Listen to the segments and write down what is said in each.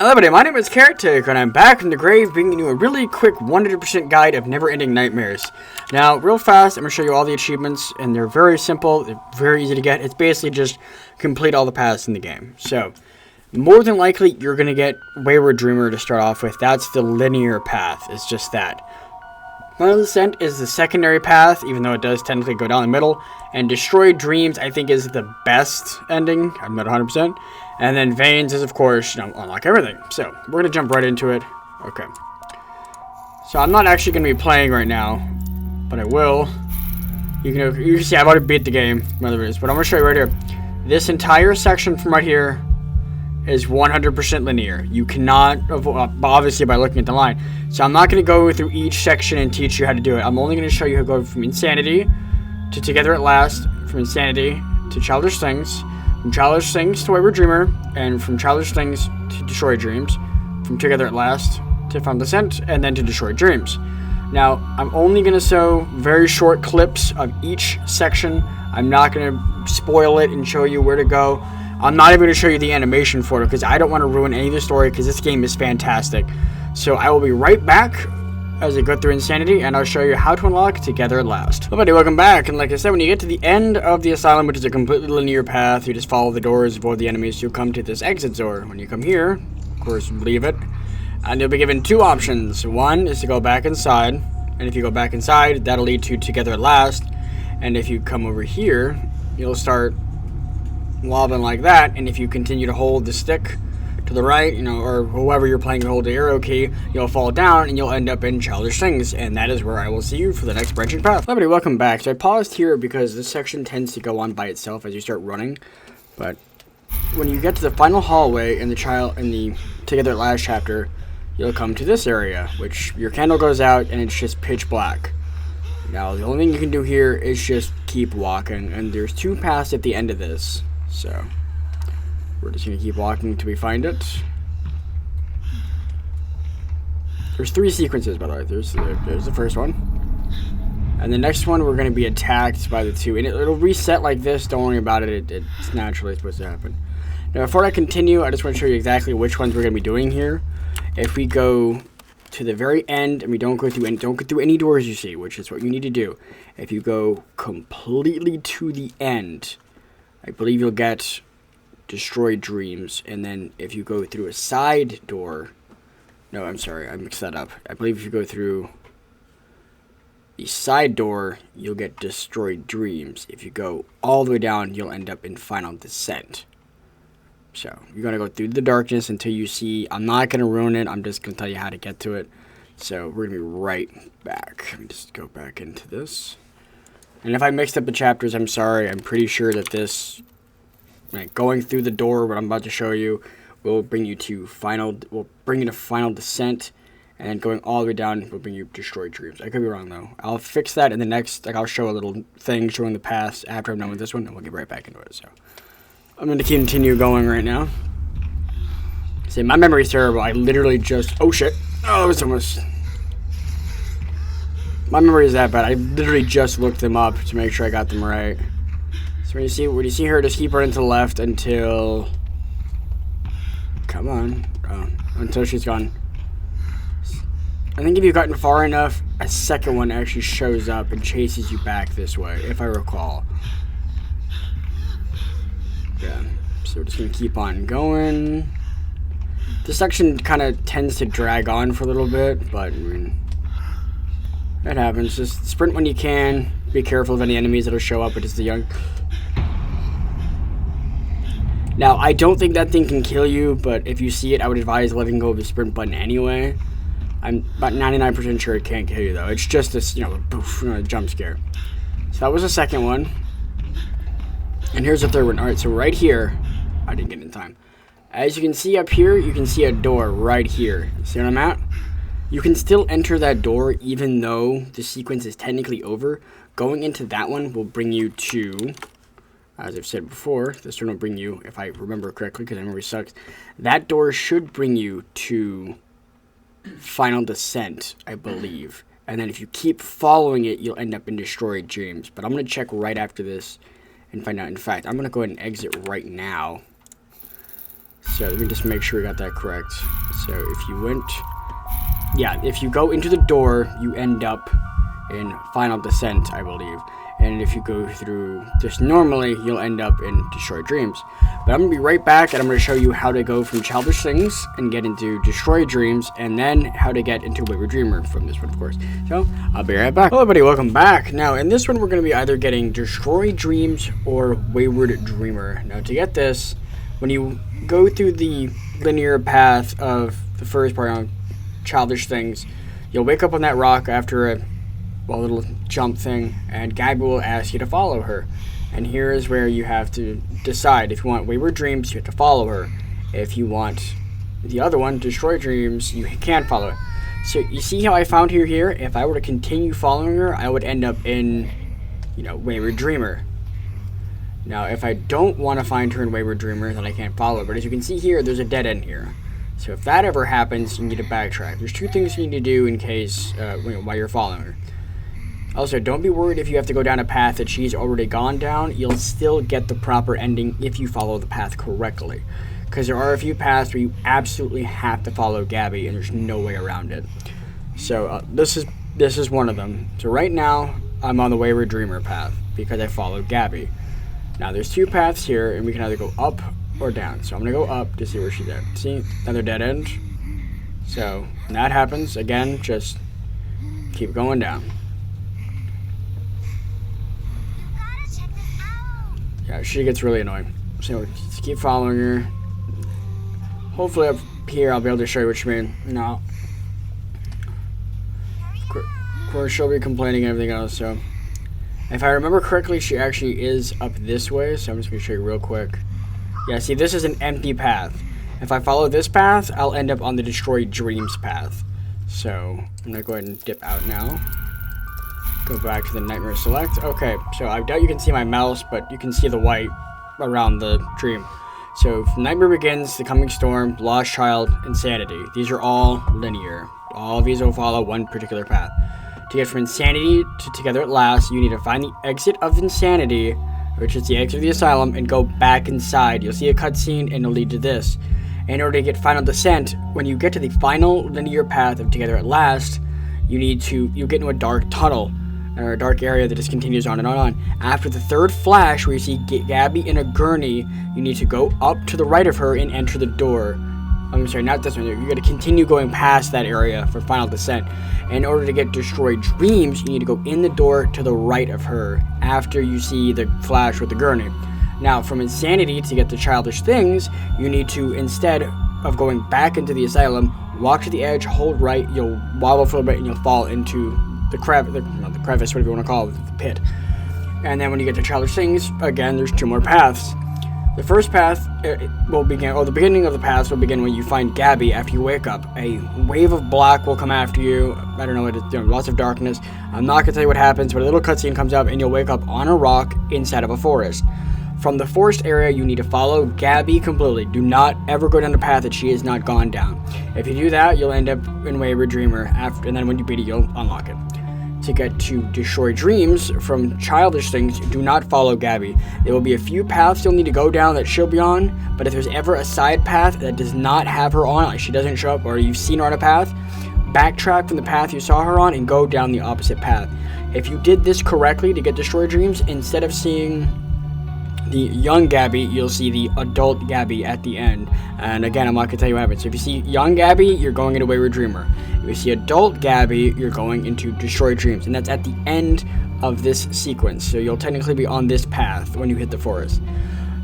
Hello everybody, my name is Caretaker, and I'm back from the grave bringing you a really quick 100% guide of Never-Ending Nightmares. Now, real fast, I'm going to show you all the achievements, and they're very simple, they're very easy to get. It's basically just complete all the paths in the game. So, more than likely, you're going to get Wayward Dreamer to start off with. That's the linear path, it's just that. Final Descent is the secondary path, even though it does technically go down the middle. And Destroyed Dreams, I think, is the best ending. I'm not 100%. And then Veins is, of course, unlock everything. So, we're going to jump right into it. Okay. So, I'm not actually going to be playing right now. But I will. You can see I've already beat the game. Whatever it is. But I'm going to show you right here. This entire section from right here is 100% linear. You cannot avoid, obviously by looking at the line. So I'm not going to go through each section and teach you how to do it. I'm only going to show you how to go from Insanity to Together at Last, from Insanity to Childish Things, from Childish Things to Wayward Dreamer, and from Childish Things to Destroyed Dreams, from Together at Last to Final Descent, and then to Destroyed Dreams. Now, I'm only going to show very short clips of each section. I'm not going to spoil it and show you where to go. I'm not even going to show you the animation for it because I don't want to ruin any of the story because this game is fantastic. So I will be right back as I go through Insanity and I'll show you how to unlock Together at Last. Everybody, welcome back. And like I said, when you get to the end of the asylum, which is a completely linear path, you just follow the doors, avoid the enemies, you'll come to this exit door. When you come here, of course, leave it. And you'll be given two options. One is to go back inside. And if you go back inside, that'll lead to Together at Last. And if you come over here, you'll start wobbling like that, and if you continue to hold the stick to the right, or whoever you're playing, hold the arrow key, you'll fall down and you'll end up in Childish Things, and that is where I will see you for the next branching path. Everybody, welcome back. So I paused here because this section tends to go on by itself as you start running, but when you get to the final hallway in the Together at Last chapter, you'll come to this area, which your candle goes out and it's just pitch black. Now, the only thing you can do here is just keep walking, and there's two paths at the end of this. So, we're just going to keep walking until we find it. There's three sequences, by the way. There's the first one. And the next one, we're going to be attacked by the two. And it'll reset like this. Don't worry about it. It's naturally supposed to happen. Now, before I continue, I just want to show you exactly which ones we're going to be doing here. If we go to the very end, and we don't go through any doors you see, which is what you need to do. If you go completely to the end, I believe you'll get Destroyed Dreams, and then if you go through a side door, no, I'm sorry, I mixed that up. I believe if you go through the side door, you'll get Destroyed Dreams. If you go all the way down, you'll end up in Final Descent. So, you're going to go through the darkness until you see, I'm not going to ruin it, I'm just going to tell you how to get to it. So, we're going to be right back. Let me just go back into this. And if I mixed up the chapters, I'm sorry. I'm pretty sure that this, going through the door, what I'm about to show you, will bring you to Final Descent, and then going all the way down will bring you Destroyed Dreams. I could be wrong though. I'll fix that in the next. I'll show a little thing showing the past after I'm done with this one, and we'll get right back into it. So I'm going to continue going right now. See, my memory's terrible. I literally just. Oh shit! Oh, it's almost. My memory is that bad. I literally just looked them up to make sure I got them right. So when you see her, just keep running to the left until... Come on. Oh, until she's gone. I think if you've gotten far enough, a second one actually shows up and chases you back this way, if I recall. Yeah. So we're just going to keep on going. This section kind of tends to drag on for a little bit, but I mean... That happens. Just sprint when you can. Be careful of any enemies that'll show up, but it's the young. Now, I don't think that thing can kill you, but if you see it, I would advise letting go of the sprint button anyway. I'm about 99% sure it can't kill you, though. It's just this, poof, jump scare. So that was the second one. And here's the third one. Alright, so right here. I didn't get in time. As you can see up here, you can see a door right here. See what I'm at? You can still enter that door even though the sequence is technically over. Going into that one will bring you to, as I've said before, this one will bring you, if I remember correctly, because my memory sucks, that door should bring you to Final Descent, I believe. And then if you keep following it, you'll end up in Destroyed Dreams. But I'm going to check right after this and find out. In fact, I'm going to go ahead and exit right now. So let me just make sure we got that correct. So if you went, yeah, if you go into the door, you end up in Final Descent, I believe. And if you go through this normally, you'll end up in Destroy Dreams. But I'm going to be right back, and I'm going to show you how to go from Childish Things and get into Destroy Dreams, and then how to get into Wayward Dreamer from this one, of course. So, I'll be right back. Hello, everybody. Welcome back. Now, in this one, we're going to be either getting Destroy Dreams or Wayward Dreamer. Now, to get this, when you go through the linear path of the first part on Childish Things, you'll wake up on that rock after a little jump thing, and Gabby will ask you to follow her. And here is where you have to decide. If you want Wayward Dreams, you have to follow her. If you want the other one, Destroy Dreams, you can't follow it. So you see how I found her here? If I were to continue following her, I would end up in, Wayward Dreamer. Now, if I don't want to find her in Wayward Dreamer, then I can't follow her. But as you can see here, there's a dead end here. So if that ever happens, you need to backtrack. There's two things you need to do in case, while you're following her. Also, don't be worried if you have to go down a path that she's already gone down. You'll still get the proper ending if you follow the path correctly. Because there are a few paths where you absolutely have to follow Gabby, and there's no way around it. So, this is one of them. So right now, I'm on the Wayward Dreamer path, because I followed Gabby. Now, there's two paths here, and we can either go up or down. So I'm going to go up to see where she's at. See? Another dead end. So, when that happens, again, just keep going down. Yeah, she gets really annoying. So just keep following her. Hopefully up here I'll be able to show you what you mean. No. Of course she'll be complaining and everything else, so. If I remember correctly, she actually is up this way, so I'm just going to show you real quick. Yeah, see, this is an empty path. If I follow this path, I'll end up on the Destroy Dreams path. So, I'm going to go ahead and dip out now. Go back to the Nightmare Select. Okay, so I doubt you can see my mouse, but you can see the white around the dream. So, Nightmare Begins, The Coming Storm, Lost Child, Insanity. These are all linear. All of these will follow one particular path. To get from Insanity to Together at Last, you need to find the exit of Insanity, which is the exit of the asylum, and go back inside. You'll see a cutscene, and it'll lead to this. In order to get Final Descent, when you get to the final linear path of Together at Last, you get into a dark tunnel, or a dark area that just continues on and on and on. After the third flash, where you see Gabby in a gurney, you need to go up to the right of her and enter the door. I'm sorry, not this one. You got to continue going past that area for Final Descent. In order to get Destroy Dreams, you need to go in the door to the right of her after you see the flash with the gurney. Now, from Insanity to get to Childish Things, you need to, instead of going back into the asylum, walk to the edge, hold right, you'll wobble for a bit, and you'll fall into the crevice, whatever you want to call it, the pit. And then when you get to Childish Things, again, there's two more paths. The first path will begin, the beginning of the path will begin when you find Gabby after you wake up. A wave of black will come after you. I don't know what it's doing, lots of darkness. I'm not going to tell you what happens, but a little cutscene comes up and you'll wake up on a rock inside of a forest. From the forest area, you need to follow Gabby completely. Do not ever go down the path that she has not gone down. If you do that, you'll end up in Wayward Dreamer, and then when you beat it, you'll unlock it. To get to Destroy Dreams from Childish Things, do not follow Gabby. There will be a few paths you'll need to go down that she'll be on, but if there's ever a side path that does not have her on, like she doesn't show up, or you've seen her on a path, backtrack from the path you saw her on and go down the opposite path. If you did this correctly to get Destroy Dreams, instead of seeing the young Gabby, you'll see the adult Gabby at the end. And again, I'm not going to tell you what happens. So if you see young Gabby, you're going into Wayward Dreamer. If you see adult Gabby, you're going into Destroy Dreams. And that's at the end of this sequence. So you'll technically be on this path when you hit the forest.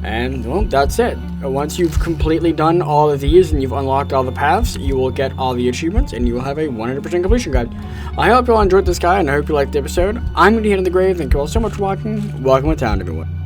And, well, that's it. Once you've completely done all of these and you've unlocked all the paths, you will get all the achievements and you will have a 100% completion guide. I hope you all enjoyed this guide and I hope you liked the episode. I'm going to be heading to the grave. Thank you all so much for watching. Welcome to town, everyone.